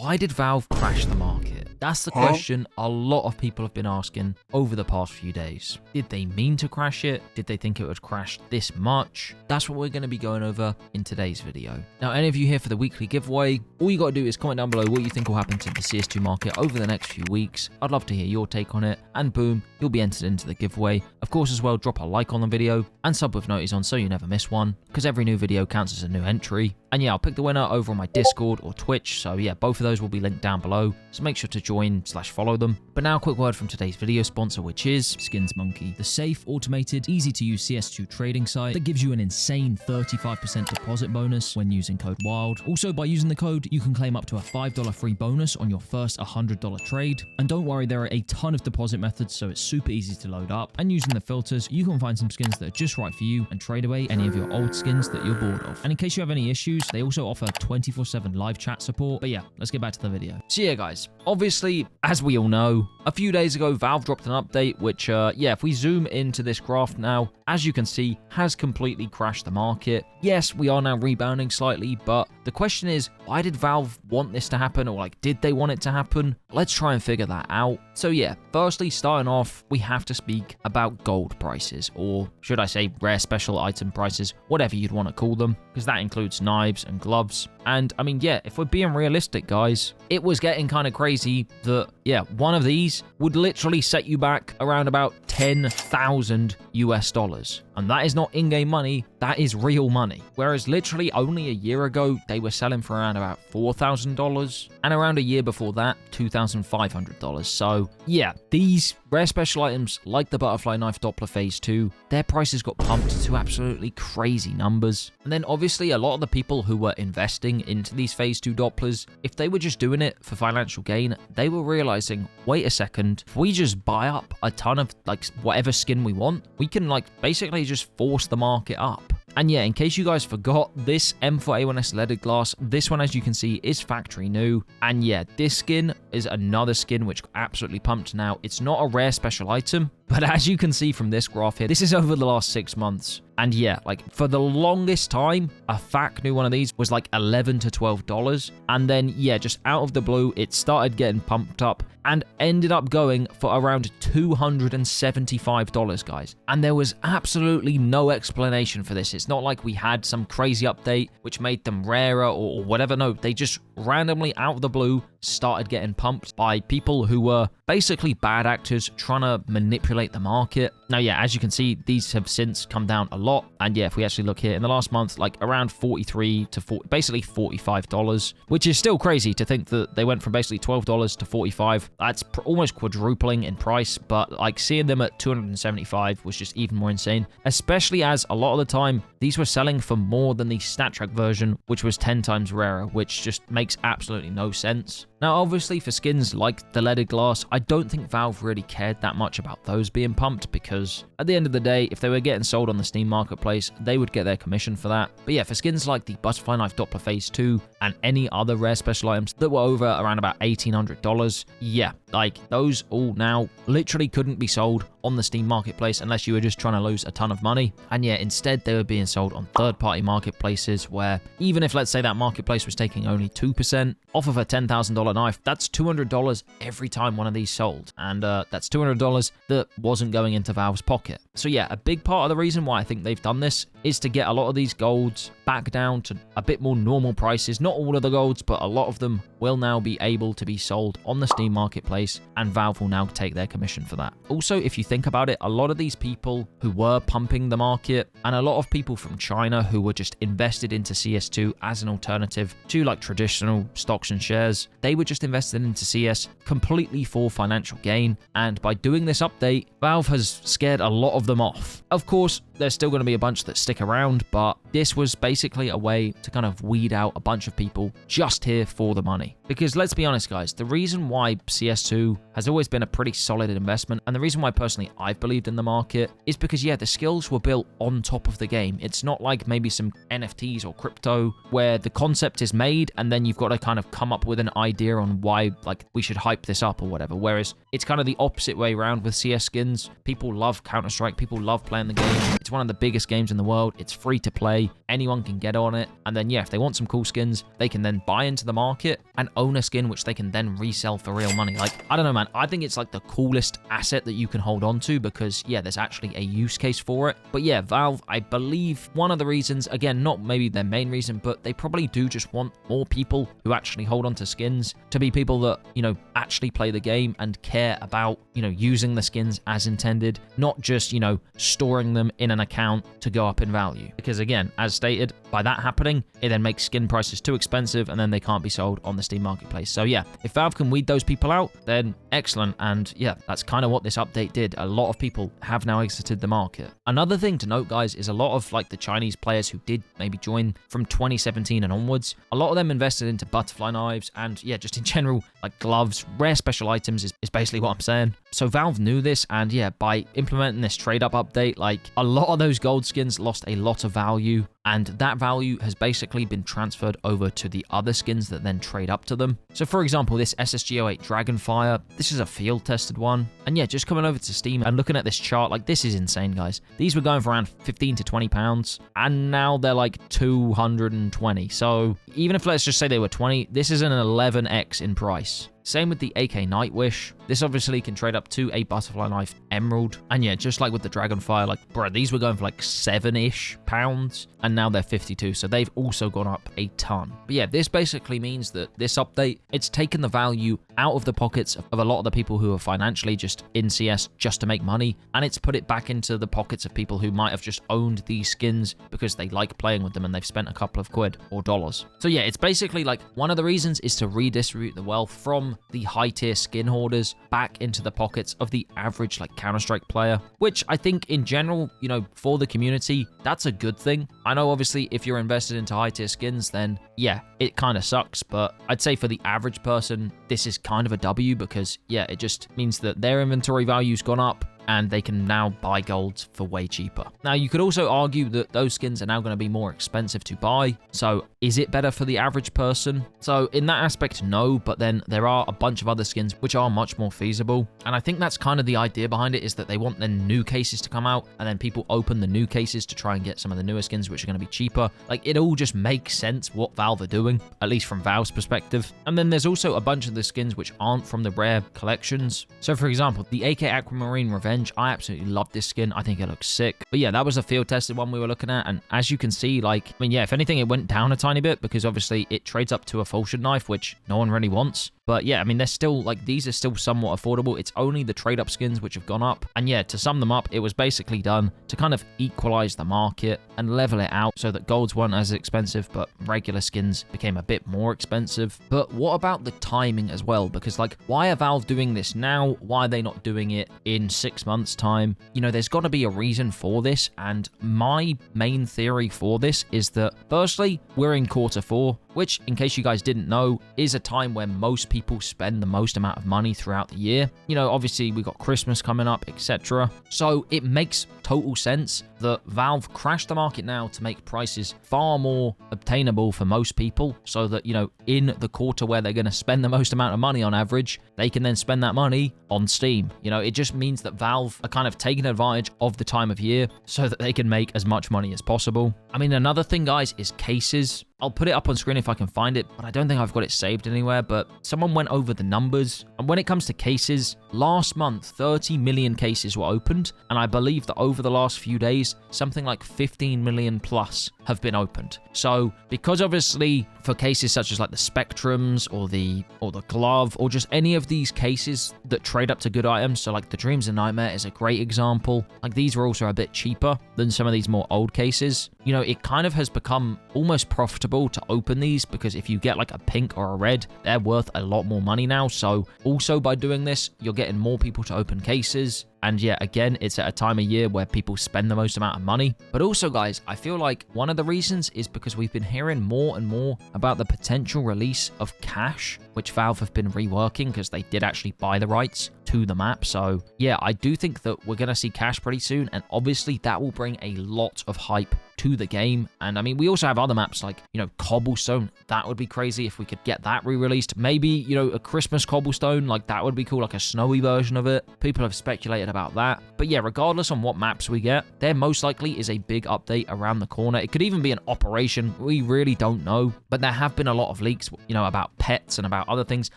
why did Valve crash the market? That's the question a lot of people have been asking over the past few days. Did they mean to crash it? Did they think it would crash this much? That's what we're going to be going over in today's video. Now, any of you here for the weekly giveaway, all you got to do is comment down below what you think will happen to the CS2 market over the next few weeks. I'd love to hear your take on it, and boom, you'll be entered into the giveaway. Of course, as well, drop a like on the video and sub with notice on so you never miss one, because every new video counts as a new entry. And yeah, I'll pick the winner over on my Discord or Twitch, so yeah, both of those will be linked down below, so make sure to join/follow them. But now a quick word from today's video sponsor, which is Skins Monkey, the safe, automated, easy to use CS2 trading site that gives you an insane 35% deposit bonus when using code WILD. Also, by using the code, you can claim up to a $5 free bonus on your first $100 trade. And don't worry, there are a ton of deposit methods, so it's super easy to load up. And using the filters, you can find some skins that are just right for you and trade away any of your old skins that you're bored of. And in case you have any issues, they also offer 24/7 live chat support. But yeah, let's get back to the video. So yeah, guys, obviously, as we all know, a few days ago, Valve dropped an update, which, yeah, if we zoom into this graph now, as you can see, has completely crashed the market. Yes, we are now rebounding slightly, but the question is, why did Valve want this to happen, or like, did they want it to happen? Let's try and figure that out. So yeah, firstly, starting off, we have to speak about gold prices, or should I say rare special item prices, whatever you'd want to call them, because that includes knives and gloves. And I mean, yeah, if we're being realistic, guys, it was getting kind of crazy that, yeah, one of these would literally set you back around about 10,000 US dollars. And that is not in-game money, that is real money. Whereas literally only a year ago, they were selling for around about $4,000. And around a year before that, $2,500. So yeah, these rare special items like the Butterfly Knife Doppler Phase 2, their prices got pumped to absolutely crazy numbers. And then obviously a lot of the people who were investing into these Phase 2 Dopplers, if they were just doing it for financial gain, they were realizing, wait a second, if we just buy up a ton of like whatever skin we want, we can like basically just force the market up. And yeah, in case you guys forgot, this M4A1S leaded glass, this one, as you can see, is factory new. And yeah, this skin is another skin which absolutely pumped now. It's not a rare special item, but as you can see from this graph here, this is over the last 6 months. And yeah, like for the longest time, a FAQ new one of these was like $11 to $12. And then yeah, just out of the blue, it started getting pumped up and ended up going for around $275, guys. And there was absolutely no explanation for this. It's not like we had some crazy update which made them rarer or whatever. No, they just randomly out of the blue started getting pumped by people who were basically bad actors trying to manipulate the market. Now, yeah, as you can see, these have since come down a lot. And yeah, if we actually look here in the last month, like around $43 to basically $45, which is still crazy to think that they went from basically $12 to $45. That's almost quadrupling in price, but like seeing them at $275 was just even more insane, especially as a lot of the time these were selling for more than the StatTrak version, which was 10 times rarer, which just makes absolutely no sense. Now, obviously, for skins like the leaded glass, I don't think Valve really cared that much about those being pumped, because at the end of the day, if they were getting sold on the Steam marketplace, they would get their commission for that. But yeah, for skins like the Butterfly Knife Doppler Phase 2 and any other rare special items that were over around about $1,800, yeah, like those all now literally couldn't be sold on the Steam marketplace unless you were just trying to lose a ton of money. And yeah, instead they were being sold on third-party marketplaces where even if, let's say, that marketplace was taking only 2% off of a $10,000 knife, that's $200 every time one of these sold. And that's $200 that wasn't going into Valve's pocket. So yeah, a big part of the reason why I think they've done this is to get a lot of these golds back down to a bit more normal prices. Not all of the golds, but a lot of them will now be able to be sold on the Steam marketplace, and Valve will now take their commission for that. Also, if you think about it, a lot of these people who were pumping the market, and a lot of people from China who were just invested into CS2 as an alternative to like traditional stocks and shares, they were just invested into CS completely for financial gain. And by doing this update, Valve has scared a lot of them off. Of course, there's still going to be a bunch that stick around, but this was basically a way to kind of weed out a bunch of people just here for the money. Because let's be honest, guys, the reason why CS2 has always been a pretty solid investment, and the reason why personally I've believed in the market, is because, yeah, the skills were built on top of the game. It's not like maybe some NFTs or crypto where the concept is made and then you've got to kind of come up with an idea on why, like, we should hype this up or whatever. Whereas it's kind of the opposite way around with CS skins. People love Counter-Strike. People love playing the game. It's one of the biggest games in the world. It's free to play. Anyone can get on it. And then, yeah, if they want some cool skins, they can then buy into the market. And own a skin which they can then resell for real money. Like, I don't know, man. I think it's like the coolest asset that you can hold on to because, yeah, there's actually a use case for it. But yeah, Valve, I believe one of the reasons, again, not maybe their main reason, but they probably do just want more people who actually hold on to skins to be people that, you know, actually play the game and care about, you know, using the skins as intended, not just, you know, storing them in an account to go up in value. Because again, as stated, by that happening, it then makes skin prices too expensive and then they can't be sold on the Steam marketplace. So yeah, if Valve can weed those people out, then excellent. And yeah, that's kind of what this update did. A lot of people have now exited the market. Another thing to note, guys, is a lot of like the Chinese players who did maybe join from 2017 and onwards, a lot of them invested into butterfly knives and yeah, just in general, like gloves, rare special items is basically what I'm saying. So Valve knew this, and yeah, by implementing this trade up update, like a lot of those gold skins lost a lot of value, and that value has basically been transferred over to the other skins that then trade up to them. So for example, this SSG-08 Dragonfire, this is a field tested one. And yeah, just coming over to Steam and looking at this chart, like this is insane, guys. These were going for around 15 to 20 pounds, and now they're like 220. So even if let's just say they were 20, this is an 11x in price. Same with the AK Nightwish. This obviously can trade up to a Butterfly Knife Emerald. And yeah, just like with the Dragonfire, like, bro, these were going for like 7-ish pounds, and now they're 52. So they've also gone up a ton. But yeah, this basically means that this update, it's taken the value out of the pockets of a lot of the people who are financially just in CS just to make money, and it's put it back into the pockets of people who might have just owned these skins because they like playing with them and they've spent a couple of quid or dollars. So yeah, it's basically like one of the reasons is to redistribute the wealth from the high tier skin hoarders back into the pockets of the average like Counter-Strike player, which I think in general, you know, for the community, that's a good thing. I know obviously if you're invested into high tier skins, then yeah, it kind of sucks, but I'd say for the average person, this is kind of a W because yeah, it just means that their inventory value's gone up and they can now buy golds for way cheaper. Now, you could also argue that those skins are now going to be more expensive to buy. So is it better for the average person? So in that aspect, no, but then there are a bunch of other skins which are much more feasible. And I think that's kind of the idea behind it, is that they want the new cases to come out and then people open the new cases to try and get some of the newer skins which are going to be cheaper. Like, it all just makes sense what Valve are doing, at least from Valve's perspective. And then there's also a bunch of the skins which aren't from the rare collections. So for example, the AK Aquamarine Revenge, I absolutely love this skin. I think it looks sick. But yeah, that was a field tested one we were looking at. And as you can see, like, I mean, yeah, if anything, it went down a tiny bit because obviously it trades up to a Falchion knife, which no one really wants. But yeah, I mean, they're still, like, these are still somewhat affordable. It's only the trade-up skins which have gone up. And yeah, to sum them up, it was basically done to kind of equalize the market and level it out so that golds weren't as expensive, but regular skins became a bit more expensive. But what about the timing as well? Because, like, why are Valve doing this now? Why are they not doing it in 6 months' time? You know, there's got to be a reason for this. And my main theory for this is that, firstly, we're in Q4, which, in case you guys didn't know, is a time where most people spend the most amount of money throughout the year. You know, obviously we've got Christmas coming up, etc. So it makes total sense that Valve crashed the market now to make prices far more obtainable for most people, so that, you know, in the quarter where they're going to spend the most amount of money on average, they can then spend that money on Steam. You know, it just means that Valve are kind of taking advantage of the time of year so that they can make as much money as possible. I mean, another thing, guys, is cases. I'll put it up on screen if I can find it, but I don't think I've got it saved anywhere. But someone went over the numbers, and when it comes to cases, last month 30 million cases were opened, and I believe that over the last few days something like 15 million plus have been opened. So because obviously for cases such as like the Spectrums or the glove, or just any of these cases that trade up to good items, so like the Dreams and Nightmare is a great example, like these were also a bit cheaper than some of these more old cases. You know, it kind of has become almost profitable to open these, because if you get like a pink or a red, they're worth a lot more money now. So also by doing this, you're getting more people to open cases. And yeah, again, it's at a time of year where people spend the most amount of money. But also, guys, I feel like one of the reasons is because we've been hearing more and more about the potential release of Cache, which Valve have been reworking because they did actually buy the rights to the map. So yeah, I do think that we're going to see Cache pretty soon. And obviously that will bring a lot of hype to the game. And I mean, we also have other maps like, you know, Cobblestone. That would be crazy if we could get that re-released. Maybe, you know, a Christmas Cobblestone, like that would be cool, like a snowy version of it. People have speculated about that. But yeah, regardless on what maps we get, there most likely is a big update around the corner. It could even be an operation. We really don't know. But there have been a lot of leaks, you know, about pets and about other things.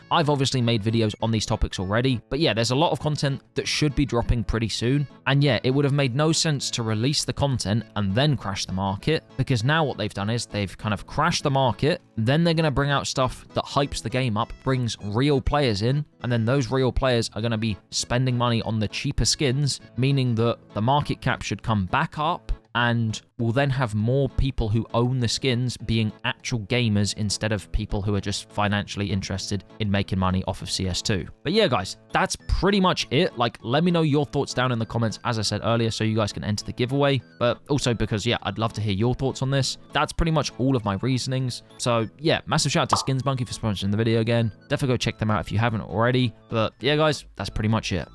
I've obviously made videos on these topics already. But yeah, there's a lot of content that should be dropping pretty soon. And yeah, it would have made no sense to release the content and then crash the market, because now what they've done is they've kind of crashed the market. Then they're going to bring out stuff that hypes the game up, brings real players in, and then those real players are going to be spending money on the cheaper skins, meaning that the market cap should come back up, and we'll then have more people who own the skins being actual gamers instead of people who are just financially interested in making money off of CS2. But yeah, guys, that's pretty much it. Like, let me know your thoughts down in the comments, as I said earlier, so you guys can enter the giveaway. But also because, yeah, I'd love to hear your thoughts on this. That's pretty much all of my reasonings. So yeah, massive shout out to Skins Monkey for sponsoring the video again. Definitely go check them out if you haven't already. But yeah, guys, that's pretty much it.